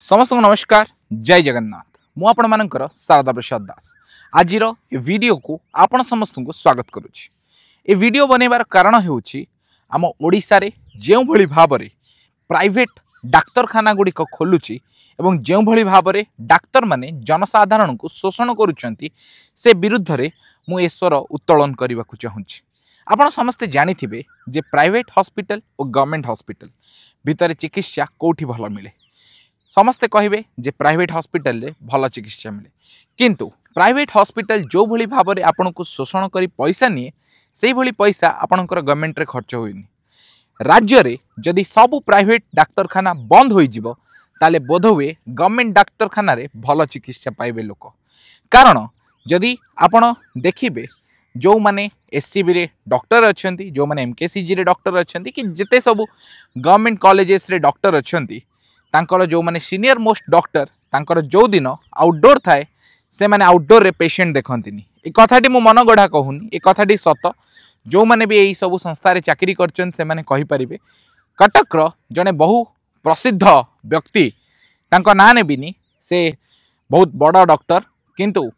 समस्त को नमस्कार जय जगन्नाथ मु आपण मानकर शारदा प्रसाद दास आज वीडियो को आपण समस्त को स्वागत करुच्ची। ए वीडियो बनैबार कारण हेउची आम ओडिशा रे जेउ भली भाबरे प्राइवेट डाक्तरखाना गुड़िक खोलुची एवं जेउ भली भाबरे डाक्तर माने जनसाधारण को शोषण करुचंती से विरुद्ध रे मु एस्वर उत्तोलन करने को चाहूँगी। आपण समस्ते जानिथिबे जे प्राइवेट हॉस्पिटल और गवर्नमेंट हॉस्पिटल भितर चिकित्सा कोठी भल मिले। समस्ते कहिबे जे प्राइवेट हॉस्पिटल रे भल चिकित्सा मिले, किंतु प्राइवेट हॉस्पिटल जो भली भाबरे आपन को शोषण करी पैसा निए सेही भली पैसा आपनकर गवर्नमेंट रे खर्च होइनी। राज्य रे जदि सब प्राइवेट डाक्तरखाना बंद होई जिवो ताले बोध हुए गवर्नमेंट डाक्तरखाना रे भल चिकित्सा पाइबे लोक। कारण जदि आपन देखिबे जो माने एससीबी रे डॉक्टर अछंती, जो माने एमकेसीजी रे डॉक्टर अछंती कि जेते सब गवर्नमेंट कॉलेजेस रे डॉक्टर अछंती तांकर जो माने सीनियर मोस्ट डॉक्टर तांकर जो दिन आउटडोर थाए से माने आउटडोर रे पेशेंट देखंतिनी। ए कथाटी मो मन गढ़ा कहूनी, ए कथाटी सत। जो माने भी एई सब संस्था रे चाकरी करछन से माने कहि परिबे कटक रो जने बहु प्रसिद्ध व्यक्ति तांको ना नेबिनी, से बहुत बड़ डॉक्टर, किंतु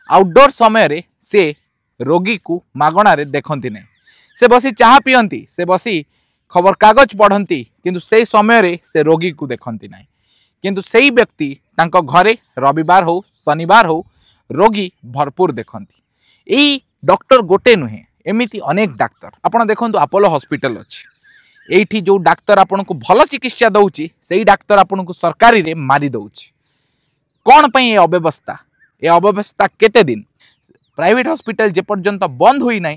आउटडोर समय रे से रोगी को मागणा रे देखंती नै। से बसी चाहा पियंती, से बसी खबर कागज पढ़ती, किंतु से समय रे से रोगी को देखंती नै। किंतु सेही व्यक्ति तांको घरे रविवार हो शनिवार हो रोगी भरपूर देखंती। एई डॉक्टर गोटे नुहे, एमिति अनेक डाक्तर आपण देखंतु। अपोलो हॉस्पिटल अछि, एठी जो डाक्तर आपन को भल चिकित्सा दउची सेही डाक्तर आपन को सरकारी रे मारी दउची। कोन पई ए अव्यवस्था? ए अव्यवस्था केते दिन? प्राइवेट हॉस्पिटल जे पर्यंत बंद होई नै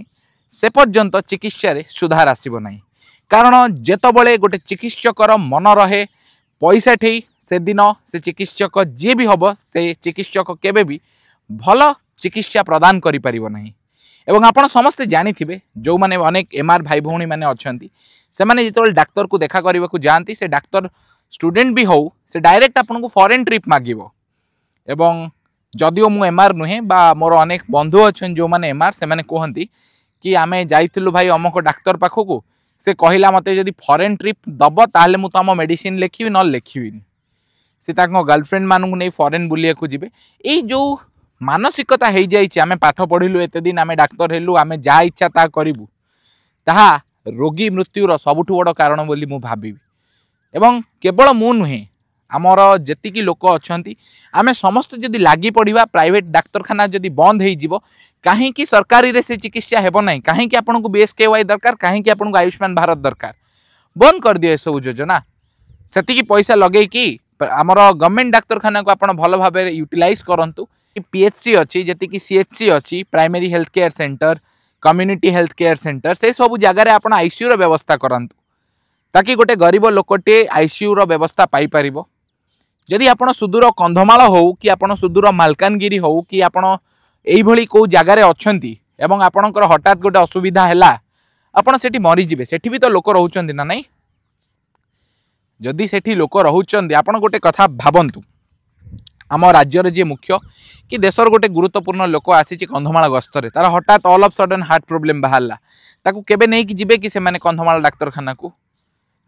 से पर्यंत चिकित्सा रे सुधार आसीबो नै। कारण जेतबले गोटे चिकित्सकर मन रहे पैसा ठेई से दिन से चिकित्सक जे भी हबो से चिकित्सक केबे भी भल चिकित्सा प्रदान करि परिबो नै। एवं आपण समस्त जानिथिबे जो माने अनेक एमआर भाई भौणी माने अछंती, से माने जेतबले डाक्तर को देखा करबा को जानती, से डाक्तर स्टूडेंट भी हो से डायरेक्ट आपन को फॉरेन ट्रिप मागिबो। एवं जदिओ मु एमआर नुहे बा मोर अनेक बंधु अछन जो माने एमआर, से माने कहंती कि आमे जाइथिलु भाई अमको डाक्तर पाखो, से कहिला मते जदि फॉरेन ट्रिप दब ताले मु तम मेडिसिन लेखिबि न लेखिबिनी। से ताको गर्लफ्रेंड मानू नहीं फॉरेन बुलिया को जिबे। ए जो मानसिकता हो जाइए, आमे पाठ पढ़िलु एते दिन, आमे डाक्तर हेलु, आमे जा इच्छा ता करिबु, ताहा रोगी मृत्युर सबुठु बड़ कारण बोली मु भाबिबी। एवं केवल मु नुहे, आमर जेतिकी लोक अछंती आमे समस्त जदि लागी पड़िबा प्राइवेट डाक्तरखाना जदि बंद हो जिवो, कहीं की सरकारी रे से चिकित्सा हेबो नै, कहीं की आपन को बीएसकेवाई दरकार, कहीं की आपन को आयुष्मान भारत दरकार। बंद कर दियो ए सब योजना। सेतिकी पैसा लगे कि आमर गवर्नमेंट डाक्तरखाना को आपन भल भाबे यूटिलाइज करंतु। पीएचसी अच्छी, जेतिकी सीएचसी अच्छी, primary health care centre, community health care centre, से सब जगार आपन आईसीयू रो व्यवस्था करंतु, ताकि गोटे गरीब लोकटे आईसीयू रो व्यवस्था पाई परिबो। जदि आपन सुदूर कंधमाल हो कि आपन सुदूर मालकानगिरी हो कि आपन एई भली को जगार अछंती एवं आपनकर हठात गोटे असुविधा हैला, आपन सेठी मरी जिवे, सेठी भी तो लोक रहउचंदी ना नै? जदि सेठी लोक रहउचंदी, आपन गोटे कथा भाबंतु, आम राज्यर जे मुख्य कि देशर गोटे गुरुत्वपूर्ण लोक आसी कंधमाल गस्तरे, तार हठात all of sudden heart problem बाहरला, ताकू केबे नै कि जिवे कि से माने कंधमाल डाक्तरखाना को,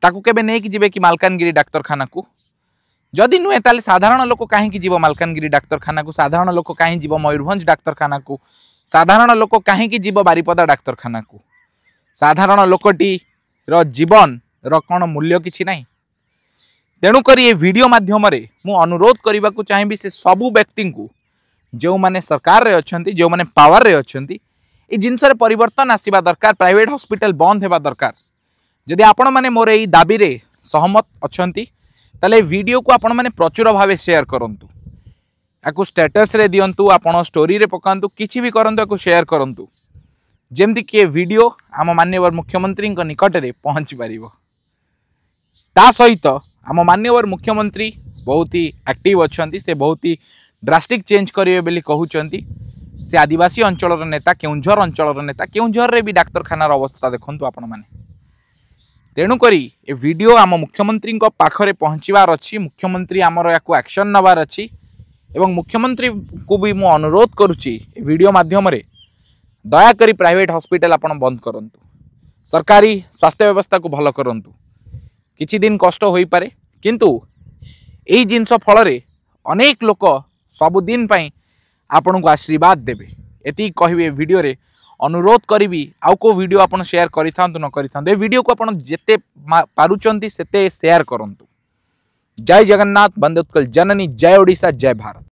ताकू केबे नै कि जिवे कि मालकानगिरी डाक्तरखाना को? जदि नुहे ताले साधारण लोक कहीं जीव मालकानगिरी डाक्तरखाना को, साधारण लोक कहीं जीव मयूरभंज डाक्तरखाना को, साधारण लोक कहीं जीव बारिपदा डाक्तरखाना को? साधारण लोकटी रो जीवन रो कोन मूल्य किछि नाही? तेणुकर ये वीडियो माध्यम रे मु अनुरोध करने को चाहिए से सबू व्यक्ति को, जो माने सरकार रे अछंती, जो माने पावर रे अछंती, ए जिनस रे परिवर्तन आसीबा दरकार। प्राइवेट हॉस्पिटल बंद हेबा दरकार। जदि आपण माने मोर एई दाबी रे सहमत अछंती ताले वीडियो को आपण माने प्रचुर भावे शेयर करंतु, आकु स्टेटस रे दियंतु, आपण स्टोरी रे पकांतु, किछि भी करंतु, आकु शेयर करंतु, जेमति कि वीडियो आम माननीय मुख्यमंत्री निकट रे पहुंची पारिबो। ता सहित आम माननीय मुख्यमंत्री बहुत ही एक्टिव अछंती, से बहुत ही ड्रास्टिक चेंज करिवे बेली कहउचंती। से आदिवासी अंचल नेता, केउंझर अंचल नेता, केउंझर रे भी डाक्तरखानार अवस्था देखंतु आपण माने। तेणुकरी ए वीडियो आम मुख्यमंत्री पाखरे पहुँचवार अच्छी, मुख्यमंत्री आमर या एक्शन नबार अच्छी, एवं मुख्यमंत्री को भी मु अनुरोध करुच्ची वीडियो माध्यम रे दयाकरी प्राइवेट हॉस्पिटल आपण बंद करंतु, सरकारी स्वास्थ्य व्यवस्था को भल करंतु। किछि दिन कष्ट होई पारे, किंतु यही जिनस फल अनेक लोक सबुदिन आपण को आशीर्वाद देवे एति कहे वीडियो रे अनुरोध करी आउ को वीडियो आप शेयर करि न करि वीडियो को आप जिते पारुचंती सेते शेयर करंतु। जय जगन्नाथ, वंदे उत्कल जननी, जय ओडिशा, जय भारत।